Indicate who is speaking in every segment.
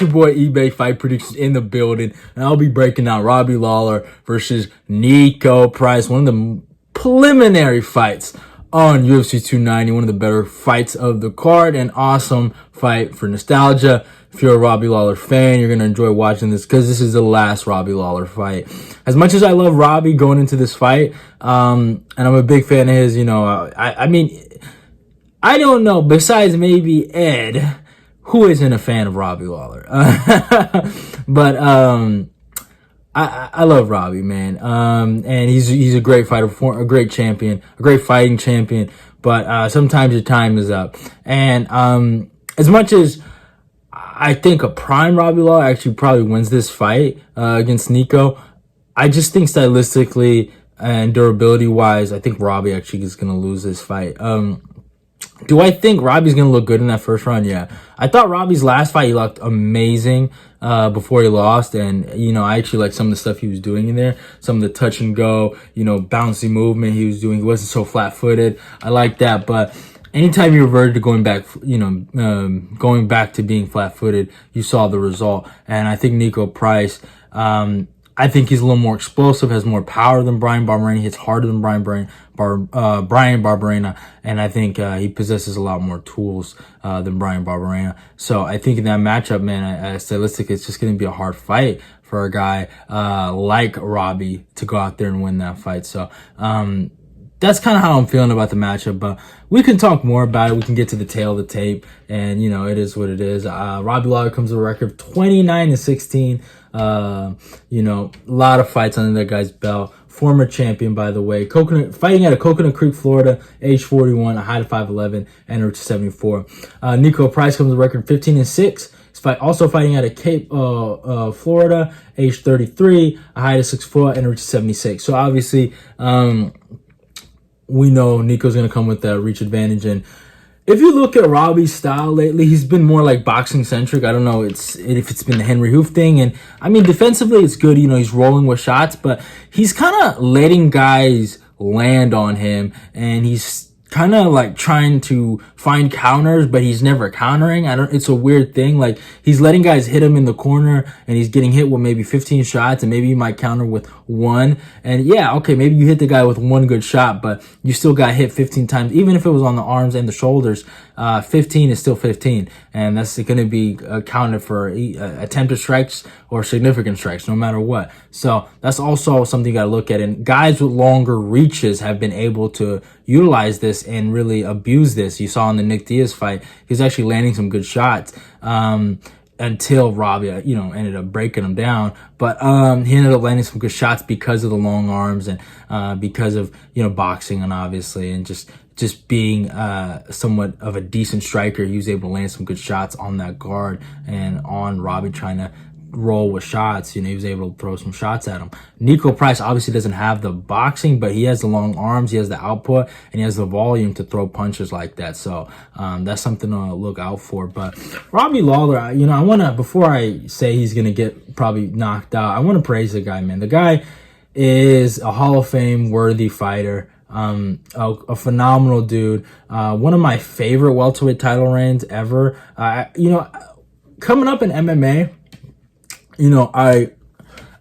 Speaker 1: It's your boy eBay Fight Predictions in the building, and I'll be breaking down Robbie Lawler versus Niko Price, one of the preliminary fights on UFC 290, one of the better fights of the card, an awesome fight for nostalgia. If you're a Robbie Lawler fan, you're going to enjoy watching this because this is the last Robbie Lawler fight. As much as I love Robbie going into this fight, and I'm a big fan of his, I mean, I don't know, besides maybe Ed, who isn't a fan of Robbie Lawler? But I love Robbie, man. And he's a great fighter, a great champion, a great fighting champion. But sometimes your time is up. And as much as I think a prime Robbie Lawler actually probably wins this fight against Niko, I just think stylistically and durability wise, I think Robbie actually is going to lose this fight. Do I think Robbie's going to look good in that first round? Yeah. I thought Robbie's last fight, he looked amazing before he lost. And, I actually like some of the stuff he was doing in there. Some of the touch and go, bouncy movement he was doing. He wasn't so flat-footed. I like that. But anytime you reverted to going back, going back to being flat-footed, you saw the result. And I think Niko Price, I think he's a little more explosive, has more power than Bryan Barberena, hits harder than Bryan Barberena, and I think he possesses a lot more tools than Bryan Barberena. So I think in that matchup, man, stylistically, it's just going to be a hard fight for a guy like Robbie to go out there and win that fight. So that's kind of how I'm feeling about the matchup, but we can talk more about it. We can get to the tail of the tape, and, it is what it is. Robbie Lawler comes with a record of 29-16. A lot of fights under that guy's belt. Former champion, by the way. Fighting out of Coconut Creek, Florida, age 41, a height of 5'11", and reach 74. Niko Price comes with a record 15-6. He's also fighting out of Cape, Florida, age 33, a height of 6'4", and reach 76. So obviously, we know Niko's going to come with that reach advantage. And if you look at Robbie's style lately, he's been more like boxing centric. I don't know if it's been the Henry Hoof thing. And I mean, defensively, it's good. He's rolling with shots, but he's kind of letting guys land on him, and he's kind of like trying to find counters, but he's never countering. It's a weird thing. Like, he's letting guys hit him in the corner, and he's getting hit with maybe 15 shots, and maybe he might counter with one. And yeah, okay, maybe you hit the guy with one good shot, but you still got hit 15 times. Even if it was on the arms and the shoulders, 15 is still 15. And that's going to be counted for attempted strikes or significant strikes, no matter what. So that's also something you got to look at. And guys with longer reaches have been able to utilize this and really abuse this. You saw in the Nick Diaz fight, he was actually landing some good shots until Robbie, ended up breaking him down. But he ended up landing some good shots because of the long arms and because of, boxing, and obviously, and just being somewhat of a decent striker. He was able to land some good shots on that guard and on Robbie trying to roll with shots. He was able to throw some shots at him. Niko Price obviously doesn't have the boxing, but he has the long arms, he has the output, and he has the volume to throw punches like that. So that's something to look out for. But Robbie Lawler, I want to, before I say he's going to get probably knocked out, I want to praise the guy, man. The guy is a Hall of Fame worthy fighter. A phenomenal dude. One of my favorite welterweight title reigns ever. Coming up in MMA,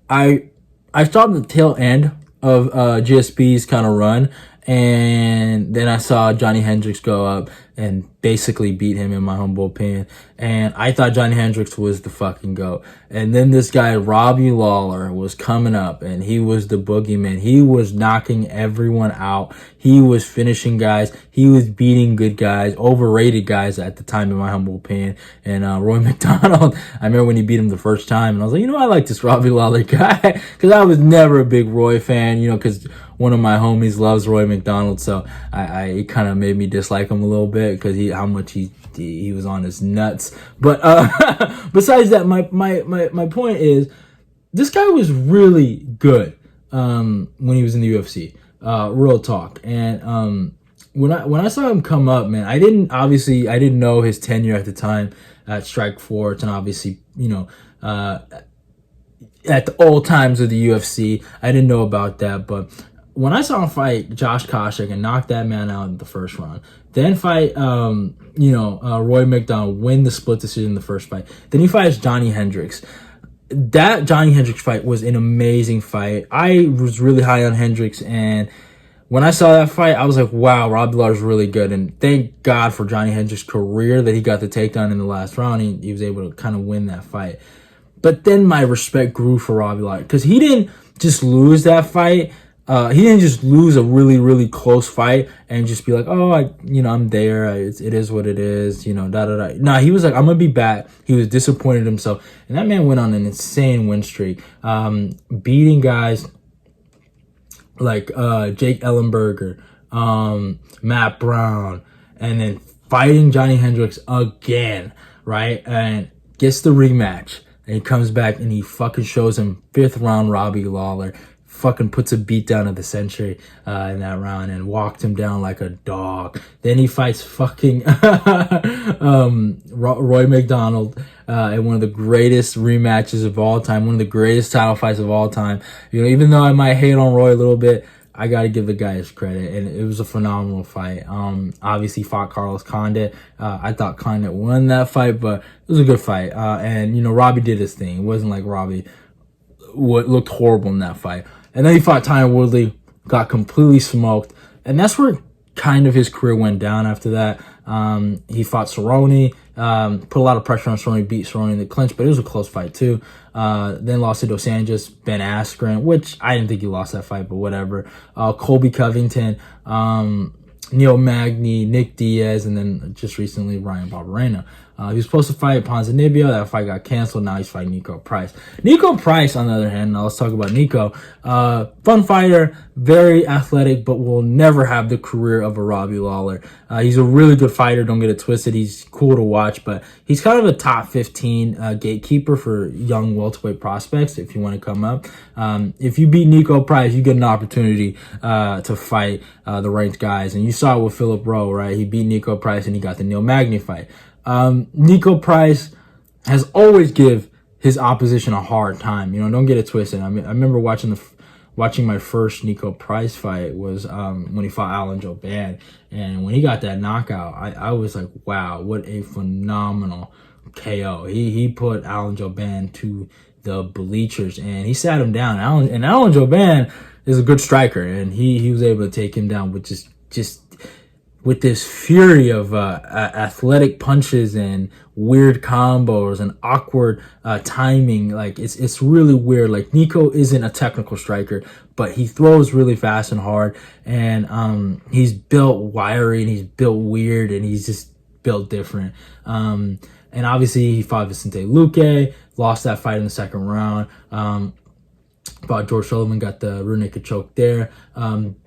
Speaker 1: I saw the tail end of GSP's kind of run, and then I saw Johnny Hendricks go up and basically beat him, in my humble opinion. And I thought Johnny Hendricks was the fucking GOAT. And then this guy, Robbie Lawler, was coming up, and he was the boogeyman. He was knocking everyone out. He was finishing guys. He was beating good guys, overrated guys at the time, in my humble opinion. And Roy McDonald, I remember when he beat him the first time, and I was like, I like this Robbie Lawler guy. Because I was never a big Roy fan, because one of my homies loves Roy McDonald. So it kind of made me dislike him a little bit because how much he was on his nuts. But besides that, my point is, this guy was really good when he was in the UFC. Real talk. And when I saw him come up, man, I didn't know his tenure at the time at Strikeforce, and obviously, at the old times of the UFC, I didn't know about that. But when I saw him fight Josh Koscheck and knock that man out in the first round, then fight, Roy McDonald, win the split decision in the first fight. Then he fights Johnny Hendricks. That Johnny Hendricks fight was an amazing fight. I was really high on Hendricks, and when I saw that fight, I was like, wow, Robbie Lawler's really good. And thank God for Johnny Hendricks' career that he got the takedown in the last round. He was able to kind of win that fight. But then my respect grew for Robbie Lawler because he didn't just lose that fight. He didn't just lose a really, really close fight and just be like, oh, I'm there. It is what it is, da-da-da. Nah, he was like, I'm going to be back. He was disappointed in himself. And that man went on an insane win streak, beating guys like Jake Ellenberger, Matt Brown, and then fighting Johnny Hendricks again, right? And gets the rematch. And he comes back and he fucking shows him 5th round Robbie Lawler. Fucking puts a beat down of the century in that round and walked him down like a dog. Then he fights fucking Roy McDonald in one of the greatest rematches of all time, one of the greatest title fights of all time. Even though I might hate on Roy a little bit, I got to give the guy his credit, and it was a phenomenal fight. Obviously fought Carlos Condit. I thought Condit won that fight, but it was a good fight. And Robbie did his thing. It wasn't like Robbie looked horrible in that fight. And then he fought Tyron Woodley, got completely smoked. And that's where kind of his career went down after that. He fought Cerrone, put a lot of pressure on Cerrone, beat Cerrone in the clinch, but it was a close fight too. Then lost to Dos Anjos, Ben Askren, which I didn't think he lost that fight, but whatever. Colby Covington, Neil Magny, Nick Diaz, and then just recently Ryan Barberena. He was supposed to fight Ponzinibbio. That fight got canceled. Now he's fighting Niko Price. Niko Price, on the other hand, now let's talk about Niko. Fun fighter, very athletic, but will never have the career of a Robbie Lawler. He's a really good fighter. Don't get it twisted. He's cool to watch, but he's kind of a top 15 gatekeeper for young welterweight prospects if you want to come up. If you beat Niko Price, you get an opportunity to fight the ranked guys. And you saw it with Philip Rowe, right? He beat Niko Price and he got the Neil Magny fight. Niko Price has always give his opposition a hard time. Don't get it twisted. I remember watching my first Niko Price fight was when he fought Alan Jouban, and when he got that knockout, I was like, wow, what a phenomenal KO. He put Alan Jouban to the bleachers and he sat him down. Alan Jouban is a good striker, and he was able to take him down with just with this fury of athletic punches and weird combos and awkward timing. Like it's really weird. Like Niko isn't a technical striker, but he throws really fast and hard, and he's built wiry and he's built weird and he's just built different. And obviously he fought Vicente Luque, lost that fight in the second round. Fought George Sullivan, got the rear naked choke there.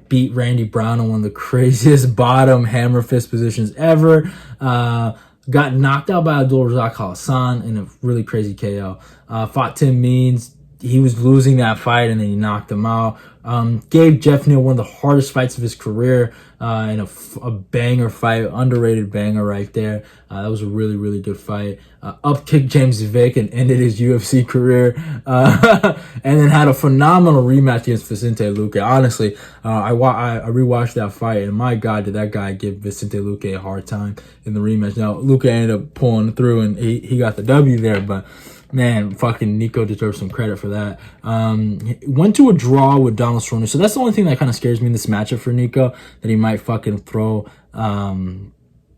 Speaker 1: Beat Randy Brown in one of the craziest bottom hammer fist positions ever. Got knocked out by Abdul Razak Hassan in a really crazy KO. Fought Tim Means. He was losing that fight and then he knocked him out. Gave Jeff Neal one of the hardest fights of his career in a banger fight, underrated banger right there. That was a really, really good fight. Upkicked James Vick and ended his UFC career. And then had a phenomenal rematch against Vicente Luque. Honestly, I rewatched that fight, and my God, did that guy give Vicente Luque a hard time in the rematch. Now, Luque ended up pulling through, and he got the W there, but man, fucking Niko deserves some credit for that. Went to a draw with Donald Cerrone. So that's the only thing that kind of scares me in this matchup for Niko, that he might fucking throw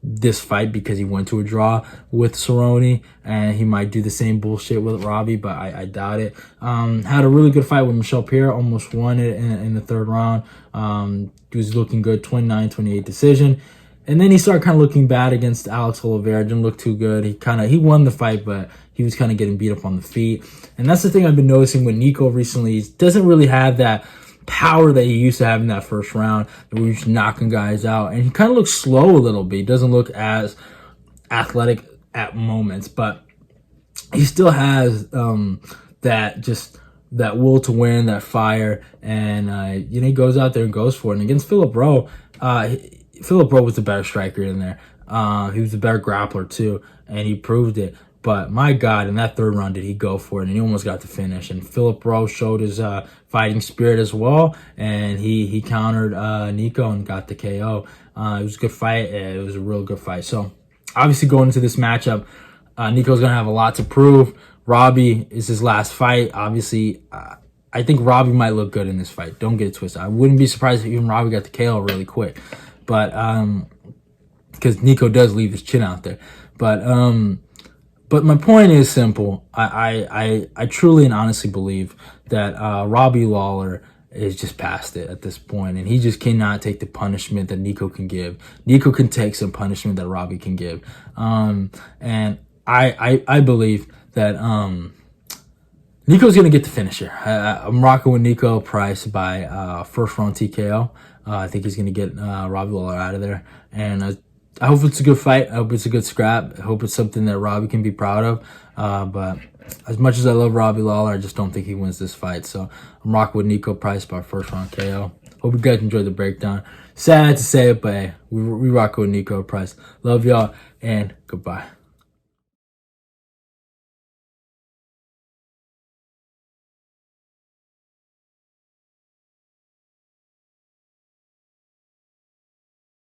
Speaker 1: this fight because he went to a draw with Cerrone, and he might do the same bullshit with Robbie, but I doubt it. Had a really good fight with Michel Pierre, almost won it in the third round. He was looking good, 29-28 decision. And then he started kind of looking bad against Alex Oliveira. Didn't look too good. He won the fight, but he was kind of getting beat up on the feet. And that's the thing I've been noticing with Niko recently. He doesn't really have that power that he used to have in that first round, where he was just knocking guys out. And he kind of looks slow a little bit. He doesn't look as athletic at moments, but he still has that will to win, that fire. And he goes out there and goes for it. And against Philip Rowe, Philip Rowe was the better striker in there. He was the better grappler too, and he proved it. But my God, in that 3rd round, did he go for it, and he almost got the finish. And Philip Rowe showed his fighting spirit as well, and he countered Niko and got the KO. It was a good fight. It was a real good fight. So obviously going into this matchup, Niko's going to have a lot to prove. Robbie is his last fight. Obviously, I think Robbie might look good in this fight. Don't get it twisted. I wouldn't be surprised if even Robbie got the KO really quick. But because Niko does leave his chin out there. But my point is simple. I truly and honestly believe that Robbie Lawler is just past it at this point, and he just cannot take the punishment that Niko can give. Niko can take some punishment that Robbie can give, and I believe that Niko's gonna get the finisher. I'm rocking with Niko Price by 1st round TKO. I think he's gonna get Robbie Lawler out of there, and I hope it's a good fight. I hope it's a good scrap. I hope it's something that Robbie can be proud of. But as much as I love Robbie Lawler, I just don't think he wins this fight. So I'm rocking with Niko Price by 1st round KO. Hope you guys enjoyed the breakdown. Sad to say it, but hey, we rock with Niko Price. Love y'all, and goodbye.